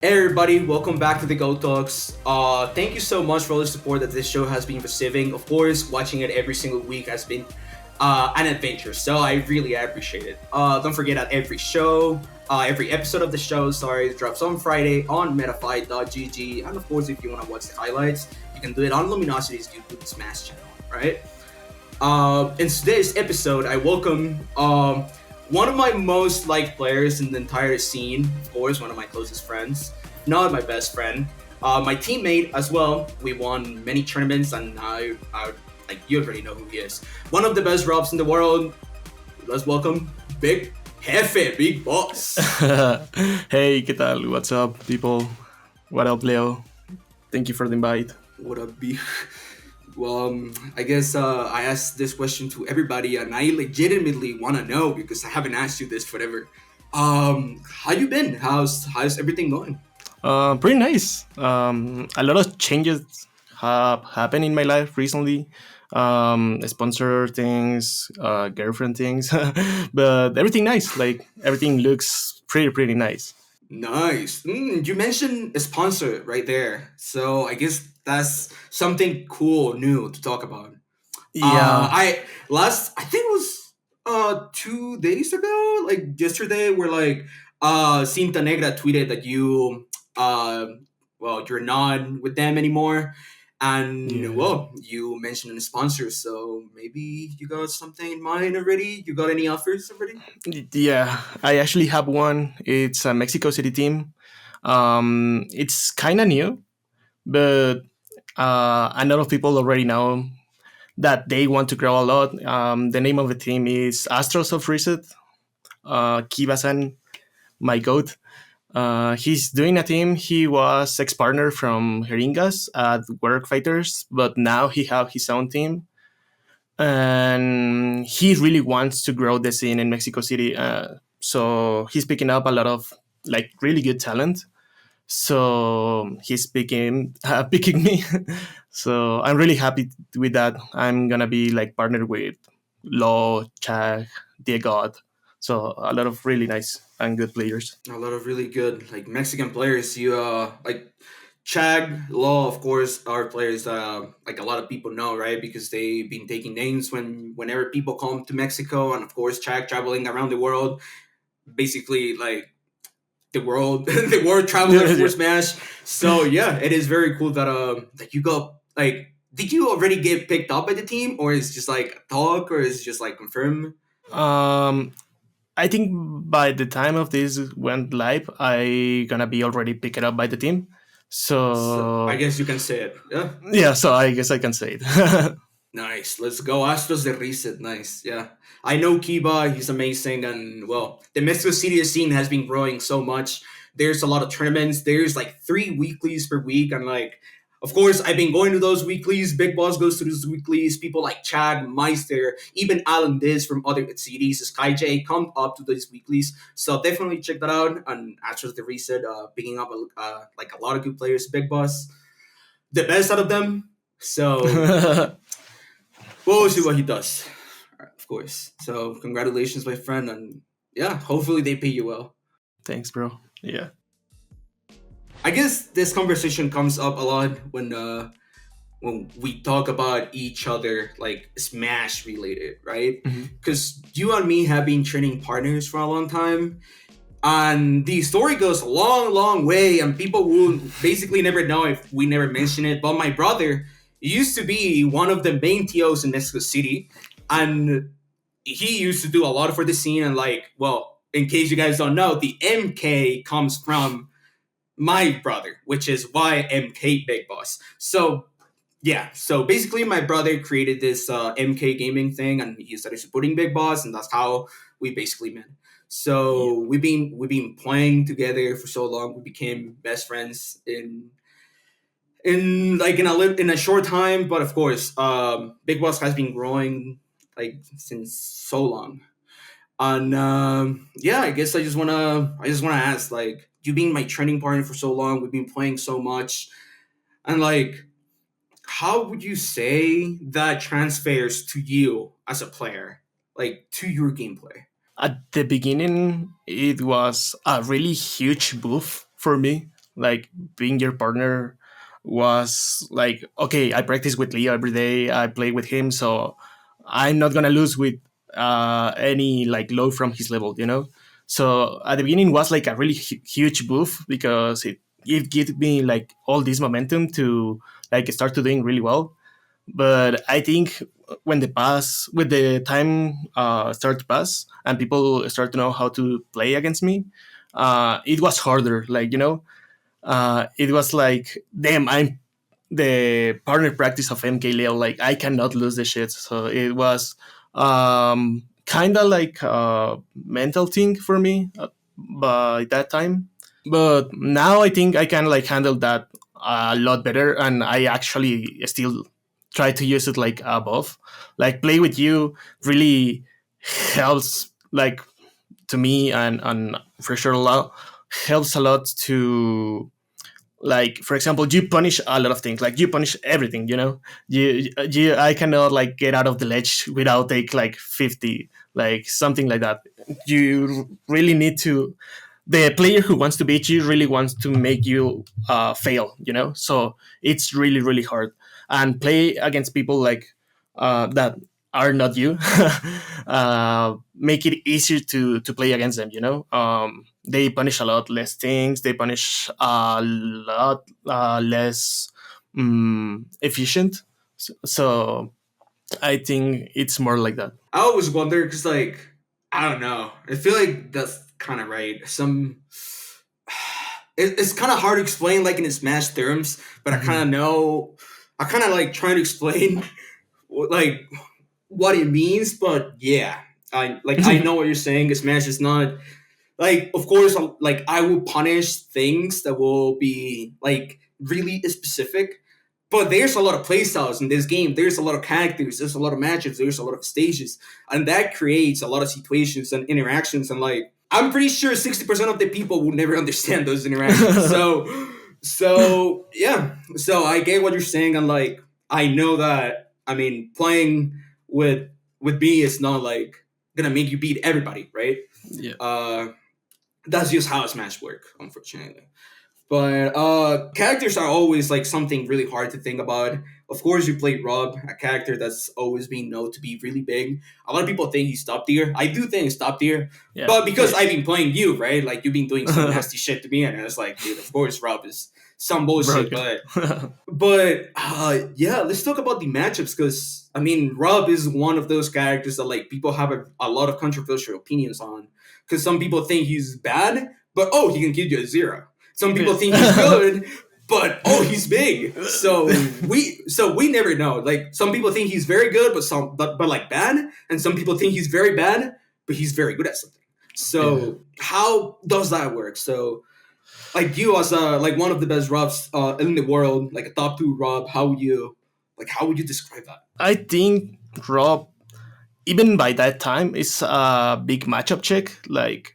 Hey everybody, welcome back to the Go Talks. Thank you so much for all the support that this show has been receiving. Of course, watching it every single week has been an adventure, so I really appreciate it. Don't forget that every episode of the show, drops on Friday on metafight.gg, and of course, if you want to watch the highlights, you can do it on Luminosity's YouTube Smash channel, right? In today's episode, I welcome one of my most liked players in the entire scene, of course, one of my closest friends, not my best friend, my teammate as well. We won many tournaments, and I like you already know who he is. One of the best robs in the world. Let's welcome Big Jefe, Big Boss. Hey, ¿qué tal? What's up, people? What up, Leo? Thank you for the invite. What up, Big? Well, I guess I asked this question to everybody, and I legitimately want to know because I haven't asked you this forever. How you been? How's everything going? Pretty nice. A lot of changes have happened in my life recently. Sponsor things, girlfriend things, but everything nice. Like everything looks pretty nice. Nice. You mentioned a sponsor right there, so I guess that's something cool, new to talk about. Yeah, I think it was 2 days ago, like yesterday, where like Cinta Negra tweeted that you're not with them anymore, and yeah. well, you mentioned a sponsor, so maybe you got something in mind already. You got any offers already? Yeah, I actually have one. It's a Mexico City team. It's kind of new, but a lot of people already know that they want to grow a lot. The name of the team is Astros of Reset. Kibasan, my goat. He's doing a team. He was ex-partner from Heringas at Work Fighters, but now he have his own team, and he really wants to grow the scene in Mexico City. So he's picking up a lot of like really good talent. So he's picking picking me. So I'm really happy with that. I'm gonna be like partnered with Law, Chag, Diego. So a lot of really nice and good players. A lot of really good like Mexican players. You like Chag Law, of course, are players like a lot of people know, right? Because they've been taking names whenever people come to Mexico, and of course Chag traveling around the world, basically like the world, the world traveler for Yeah. Smash. So yeah, it is very cool that you got like. Did you already get picked up by the team, or is just like talk, or is just like confirm? Um, I think by the time of this went live, I gonna be already picked up by the team. So I So guess you can say it. Yeah. yeah, so I guess I can say it. Nice. Let's go. Astros de Reset. Nice. Yeah. I know Kiba. He's amazing. And, well, the Mexico City scene has been growing so much. There's a lot of tournaments. There's like 3 weeklies per week. And, like, of course, I've been going to those weeklies. Big Boss goes to those weeklies. People like Chad, Meister, even Alan Diz from other cities, Sky J, come up to those weeklies. So definitely check that out. And Astros de Reset, picking up like a lot of good players. Big Boss, the best out of them. So we'll see what he does, of course. So congratulations, my friend, and yeah, hopefully they pay you well. Thanks, bro. Yeah. I guess this conversation comes up a lot when we talk about each other, like Smash related, right? Mhm. Because you and me have been training partners for a long time, and the story goes a long way, and people will basically never know if we never mention it. But my brother used to be one of the main TOs in Mexico City, and he used to do a lot for the scene. And like, well, in case you guys don't know, the MK comes from my brother, which is why MK Big Boss. So yeah, so basically my brother created this MK gaming thing, and he started supporting Big Boss, and that's how we basically met. Yeah. So we've been playing together for so long. We became best friends in a short time. But of course, Big Boss has been growing like since so long. And yeah, I just wanna ask, like, you being my training partner for so long, we've been playing so much, and like, how would you say that transfers to you as a player, like to your gameplay? At the beginning, it was a really huge boost for me. like being your partner was like, okay, I practice with Leo every day, I play with him, so I'm not gonna lose with any like low from his level, you know. So at the beginning was like a really huge boost because it gave me like all this momentum to like start to doing really well. But I think when the pass with the time start to pass and people start to know how to play against me, it was harder, like, you know. It was like, damn, I'm the partner practice of MKLeo. Like, I cannot lose the shit. So it was kind of like a mental thing for me by that time. But now I think I can like handle that a lot better, and I actually still try to use it like above. Like play with you really helps, like, to me, and for sure a lot helps a lot to, like, for example, you punish a lot of things, like you punish everything, you know. You I cannot like get out of the ledge without take like 50, like something like that. You really need to, the player who wants to beat you really wants to make you fail, you know. So it's really really hard, and play against people like that are not you make it easier to play against them, you know. They punish a lot less things, they punish a lot less efficient. So I think it's more like that. I always wonder because, like, I don't know. I feel like that's kind of right. It's kind of hard to explain, like in its mass terms, but I kind Mhm. of know. I kind of like trying to explain, like what it means. But yeah, I know what you're saying. Smash is not like, of course, like I will punish things that will be like really specific. But there's a lot of playstyles in this game. There's a lot of characters. There's a lot of matchups. There's a lot of stages, and that creates a lot of situations and interactions. And like, I'm pretty sure 60% of the people will never understand those interactions. So yeah. So I get what you're saying, and like, I know that. I mean, playing with me is not like gonna make you beat everybody, right? Yeah. Uh, that's just how Smash work, unfortunately. But characters are always like something really hard to think about. Of course, you played Rob, a character that's always been known to be really big. A lot of people think he's top tier. I do think he's top tier, Yeah. but because I've been playing you, right? Like you've been doing some nasty shit to me, and I was like, dude, of course Rob is some bullshit. Broken. But yeah, let's talk about the matchups because I mean, Rob is one of those characters that like people have a lot of controversial opinions on. Because some people think he's bad, but oh, he can give you a zero. Some people think he's good, but oh, he's big. So we never know. Like some people think he's very good, but like bad, and some people think he's very bad, but he's very good at something. Yeah. So how does that work? So like you as a like one of the best Robs in the world, like a top two Rob, how would you describe that? I think Rob, even by that time, is a big matchup check. Like,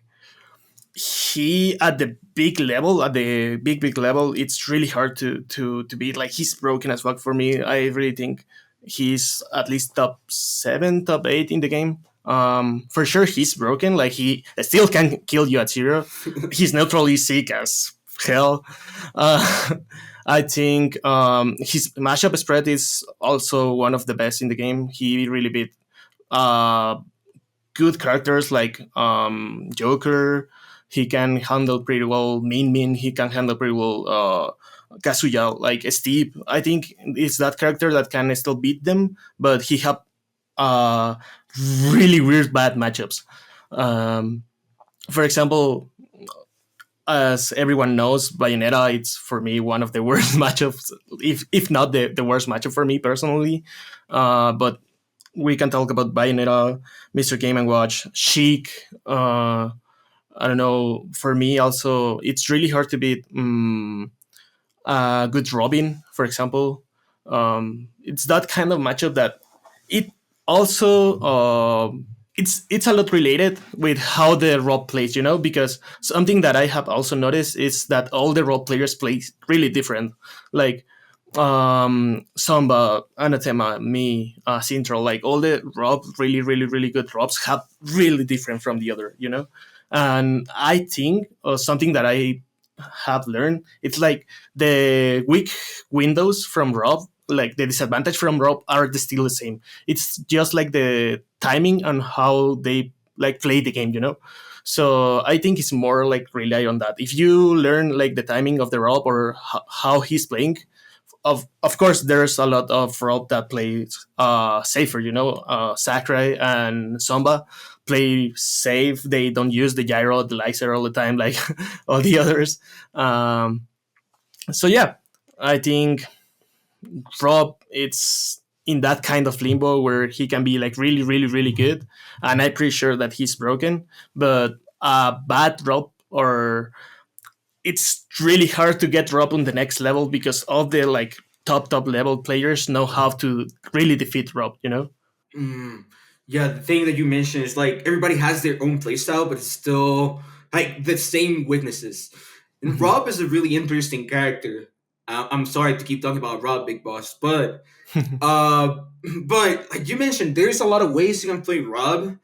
he at the big level, at the big level, it's really hard to beat. Like, he's broken as fuck for me. I really think he's at least top 7, top 8 in the game. For sure he's broken. Like, he still can kill you at zero. He's neutrally sick as hell. uh, I think his mashup spread is also one of the best in the game. He really beat uh, good characters like Joker. He can handle pretty well Min. He can handle pretty well Kazuya, like Steve. I think it's that character that can still beat them, but he have uh, really weird bad matchups. Um, for example, as everyone knows, Bayonetta, it's for me one of the worst matchups, if not the worst matchup for me personally. But we can talk about Bayonetta, Mr. Game and Watch, Sheik. I don't know. For me, also, it's really hard to beat good Robin, for example. It's that kind of matchup that it also it's a lot related with how the Rob plays, you know, because something that I have also noticed is that all the Rob players play really different. Like Zomba, Anathema, me, Sintro, like all the Rob, really good Robs have really different from the other, you know. And I think something that I have learned, it's like the weak windows from Rob, like the disadvantage from Rob, are still the same. It's just like the timing on how they like play the game, you know. So I think it's more like rely on that. If you learn like the timing of the Rob or how he's playing, of course there's a lot of Rob that plays safer, you know. Sakurai and Zomba play safe. They don't use the gyro, the laser all the time like all the others. So yeah, I think Rob, it's in that kind of limbo where he can be like really, really, really good, and I'm pretty sure that he's broken. But bad Rob, or it's really hard to get Rob on the next level because all the like top level players know how to really defeat Rob. You know. Mm, yeah, the thing that you mentioned is like everybody has their own playstyle, but it's still like the same weaknesses. And Mhm. Rob is a really interesting character. I'm sorry to keep talking about Rob, Big Boss, but uh, but like you mentioned, there's a lot of ways you can play Rob,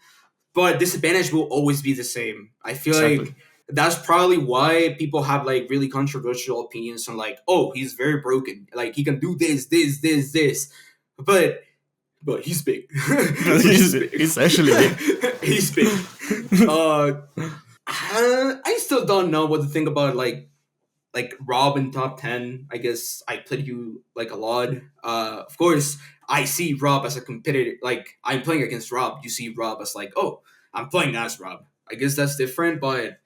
but disadvantage will always be the same. I feel Exactly. like that's probably why people have like really controversial opinions on like, oh, he's very broken, like he can do this, but he's big. But But he's big. he's actually big. He's big. Uh, I still don't know what to think about like Rob in top 10. I guess I played you like a lot. Of course, I see Rob as a competitor. Like I'm playing against Rob. You see Rob as like, oh, I'm playing as Rob. I guess that's different, but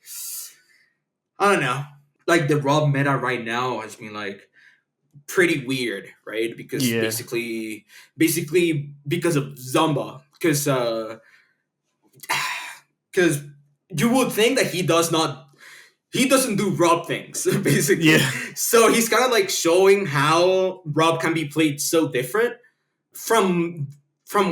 I don't know. Like the Rob meta right now has been like pretty weird, right? Because Yeah. basically because of Zomba. Because you would think that he doesn't do Rob things basically. Yeah. So he's kind of like showing how Rob can be played so different from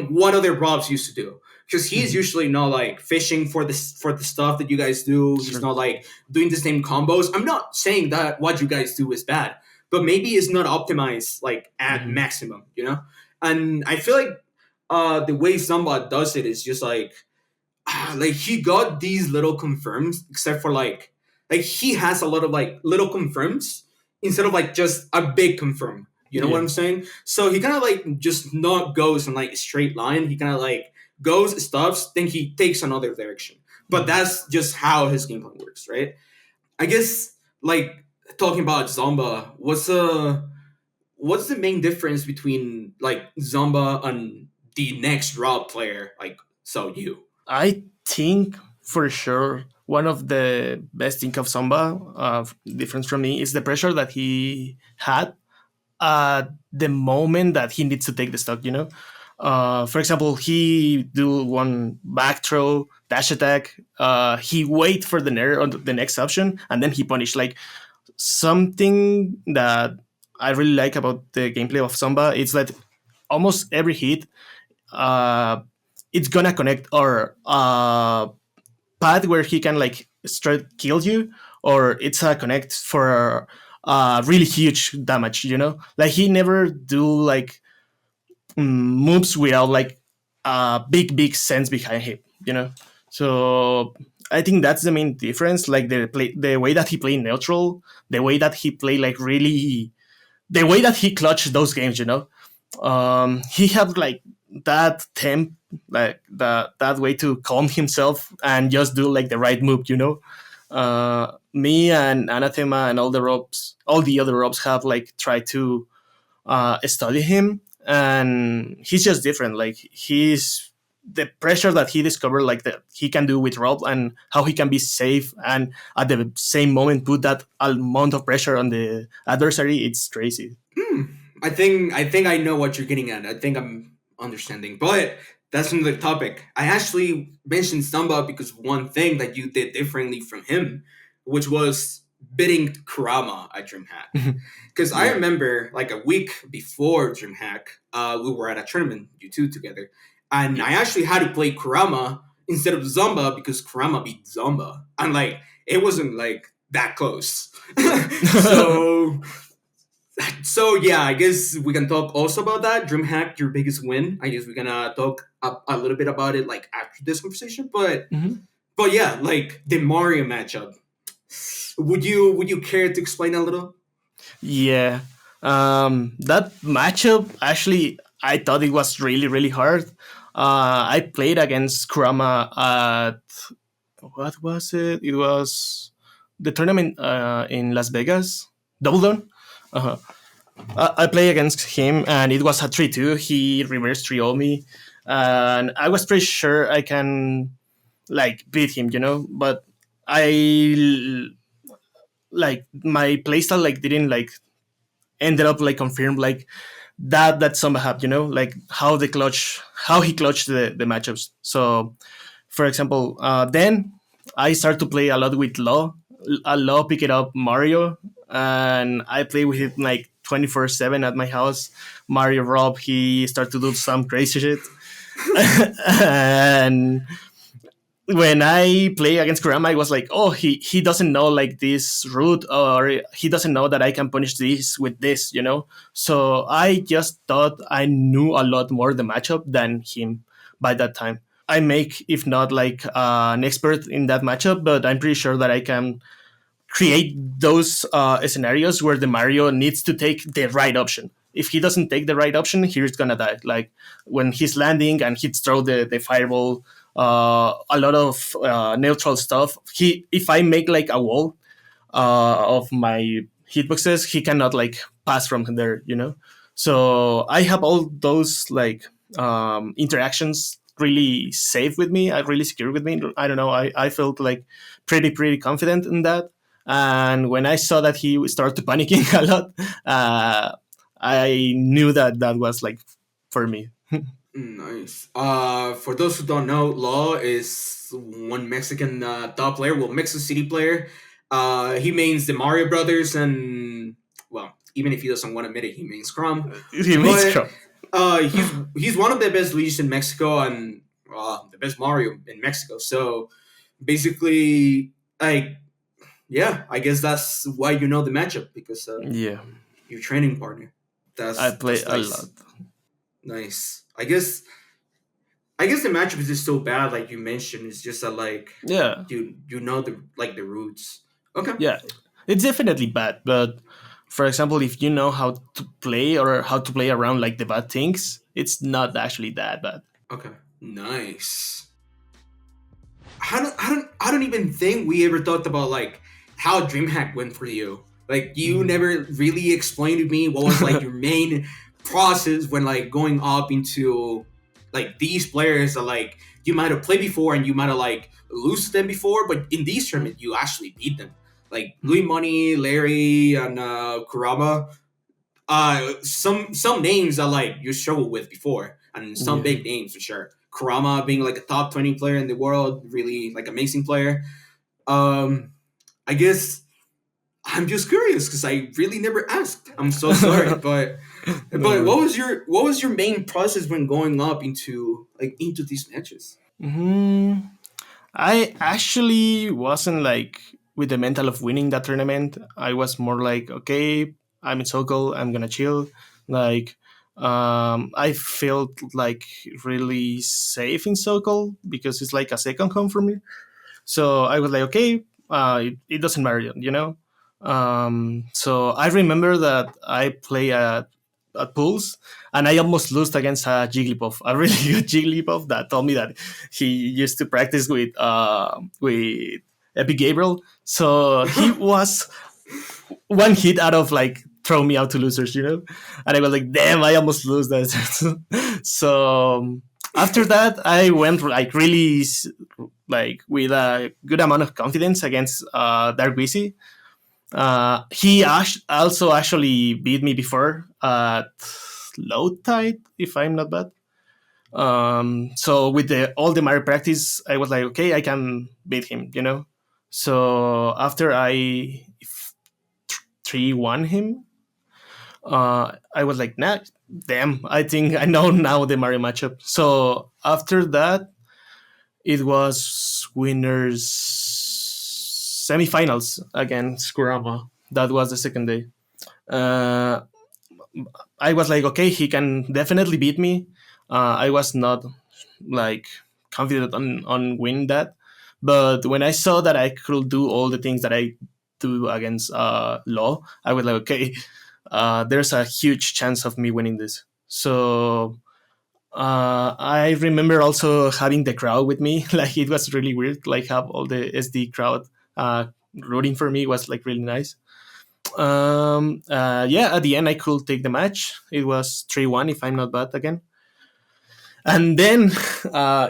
what other Robs used to do. Because he's Mhm. usually not like fishing for the stuff that you guys do. He's Sure. not like doing the same combos. I'm not saying that what you guys do is bad, but maybe it's not optimized like at Mhm. maximum, you know. And I feel like the way Zamba does it is just like he got these little confirms, except for like he has a lot of like little confirms instead of like just a big confirm. You know what Yeah. I'm saying? So he kind of like just not goes in like a straight line. He kind of like goes, stops, then he takes another direction. But Mhm. that's just how his gameplay works, right? I guess like talking about Zomba, what's the main difference between like Zomba and the next Rob player? Like so you. I think for sure one of the best thing of Samba, difference from me, is the pressure that he had at the moment that he needs to take the stock. You know, for example, he do one back throw, dash attack. He wait for the nair on the next option, and then he punish. Like something that I really like about the gameplay of Samba is that almost every hit, uh, it's gonna connect or path where he can like straight kill you, or it's a connect for really huge damage. You know, like he never do like moves without like big sense behind him. You know, so I think that's the main difference. Like the way that he play neutral, the way that he play like really, the way that he clutch those games. You know, he had like that temp, like that way to calm himself and just do like the right move, you know. Me and Anathema and all the other robs have like tried to study him, and he's just different. Like he's the pressure that he discovered, like that he can do with Rob, and how he can be safe and at the same moment put that amount of pressure on the adversary. It's crazy. Hmm. I think I know what you're getting at. I think I'm understanding. But that's another topic. I actually mentioned Samba because one thing that you did differently from him, which was bidding Kurama at Dreamhack. Because I Yeah. remember like a week before Dreamhack, we were at a tournament, you two together, and Yeah. I actually had to play Kurama instead of Zomba because Kurama beat Zomba, and like it wasn't like that close. so so yeah, I guess we can talk also about that. Dreamhack, your biggest win. I guess we're gonna talk a little bit about it like after this conversation. But Mhm. but yeah, like the Mario matchup. Would you care to explain a little? Yeah. That matchup actually, I thought it was really, really hard. I played against Kurama at what was it? It was the tournament in Las Vegas, Double Down. Uh-huh. I played against him, and it was a 3-2. He reverse 3 me, and I was pretty sure I can like beat him, But I like my playstyle like didn't like ended up like confirmed like that Zomba had, like how he clutched the matchups. So for example, then I start to play a lot with Law. Law pick it up Mario, and I play with him like 24/7 at my house. Mario R.O.B, he start to do some crazy shit. And when I play against Kurama, I was like, oh, he doesn't know like this route, or he doesn't know that I can punish this with this. So I just thought I knew a lot more the matchup than him by that time. I make, if not like an expert in that matchup, but I'm pretty sure that I can create those scenarios where the Mario needs to take the right option. If he doesn't take the right option, he's gonna die. Like when he's landing and he's throw the fireball, a lot of neutral stuff. If I make like a wall of my hitboxes, he cannot like pass from there. So I have all those like interactions really safe with me, really secure with me. I don't know. I felt like pretty confident in that. And when I saw that he started panicking a lot, I knew that that was like for me. Nice. For those who don't know, Law is one Mexican top player, well, Mexico City player. He means the Mario Brothers, and well, even if he doesn't want to admit it, he means Crom. He makes But crap. he's one of the best Luigi's in Mexico, and the best Mario in Mexico. So basically, like, yeah, I guess that's why you know the matchup, because Yeah, your training partner. I play That's a lot. nice. Nice. I guess the matchup is just so bad, like you mentioned. It's just that like Yeah, you know the roots. Okay. yeah, it's definitely bad. But for example, if you know how to play or how to play around like the bad things, it's not actually that bad. Okay. Nice. I don't even think we ever thought about like how Dreamhack went for you. Like you Mm. never really explained to me what was like your main process when like going up into like these players that like you might have played before and you might have like lost them before, but in these tournaments you actually beat them. Like Louis Money, Larry, and Kurama. Some names that like you struggled with before, and some Yeah. big names for sure. Kurama being like a top 20 player in the world, really like amazing player. Um, I guess I'm just curious because I really never asked. I'm so sorry, but No. what was your main process when going up into these matches? Hmm. I actually wasn't like with the mental of winning that tournament. I was more like, okay, I'm in Sokol, I'm gonna chill. Like, I felt like really safe in Sokol because it's like a second home for me. So I was like, okay, it doesn't matter. So I remember that I play at pools, and I almost lost against a Jigglypuff, a really good Jigglypuff that told me that he used to practice with Epic Gabriel. So he was one hit out of like throw me out to losers. And I was like, damn, I almost lose that. So after that, I went like really like with a good amount of confidence against Dark Wizzy. He also actually beat me before at low tide, if I'm not bad. So with all the Mario practice, I was like, okay, I can beat him. So after I 3-1 him, I was like, nah, damn, I think I know now the Mario matchup. So after that, it was winners semifinals against Kurama. That was the second day. Uh, I was like, okay, he can definitely beat me. I was not like confident on win that, But when I saw that I could do all the things that I do against Law, I was like, okay, there's a huge chance of me winning this. So I remember also having the crowd with me. Like it was really weird. Like have all the SD crowd rooting for me was like really nice. Yeah, at the end I could take the match. It was 3-1 if I'm not bad again. And then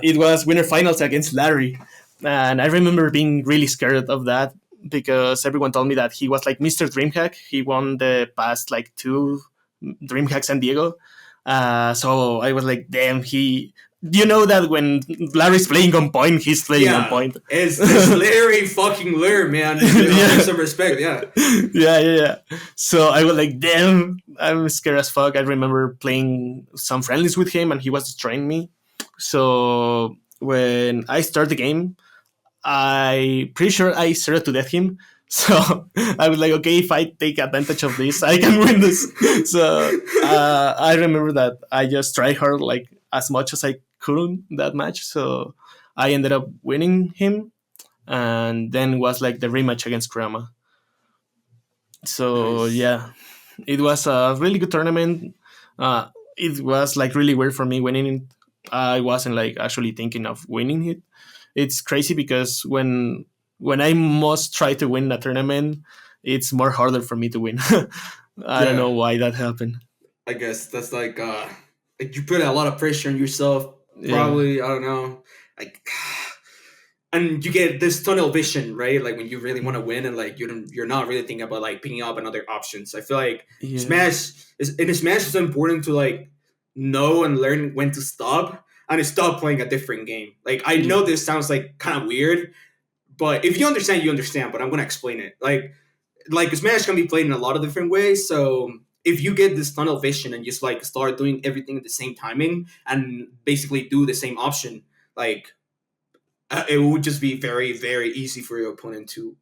it was winner finals against Larry, and I remember being really scared of that because everyone told me that he was like Mr. Dreamhack. He won the past like two Dreamhack San Diego. So I was like, damn, he. You know that when Larry's playing on point, he's playing on Yeah, point. it's Larry fucking Lure, man. Yeah. Some respect, yeah. Yeah. So I was like, damn, I'm scared as fuck. I remember playing some friendlies with him and he was destroying me. So when I start the game, I pretty sure I started to death him. So I was like, okay, if I take advantage of this, I can win this. So I remember that I just tried hard like as much as I could that match. So I ended up winning him, and then was like the rematch against Kurama. So Nice. yeah, it was a really good tournament. It was like really weird for me winning it. I wasn't like actually thinking of winning it. It's crazy because when I must try to win a tournament, it's more harder for me to win. I don't Yeah, know why that happened. I guess that's like you put a lot of pressure on yourself. Yeah, Probably, I don't know, like, and you get this tunnel vision, right? Like when you really want to win, and like you're not really thinking about like picking up another options. I feel like yeah, Smash is in Smash it's important to like know and learn when to stop and stop playing a different game. Like I yeah, know this sounds like kind of weird, but if you understand, you understand. But I'm gonna explain it. Like Smash can be played in a lot of different ways. So if you get this tunnel vision and just like start doing everything at the same timing and basically do the same option, like it would just be very very easy for your opponent to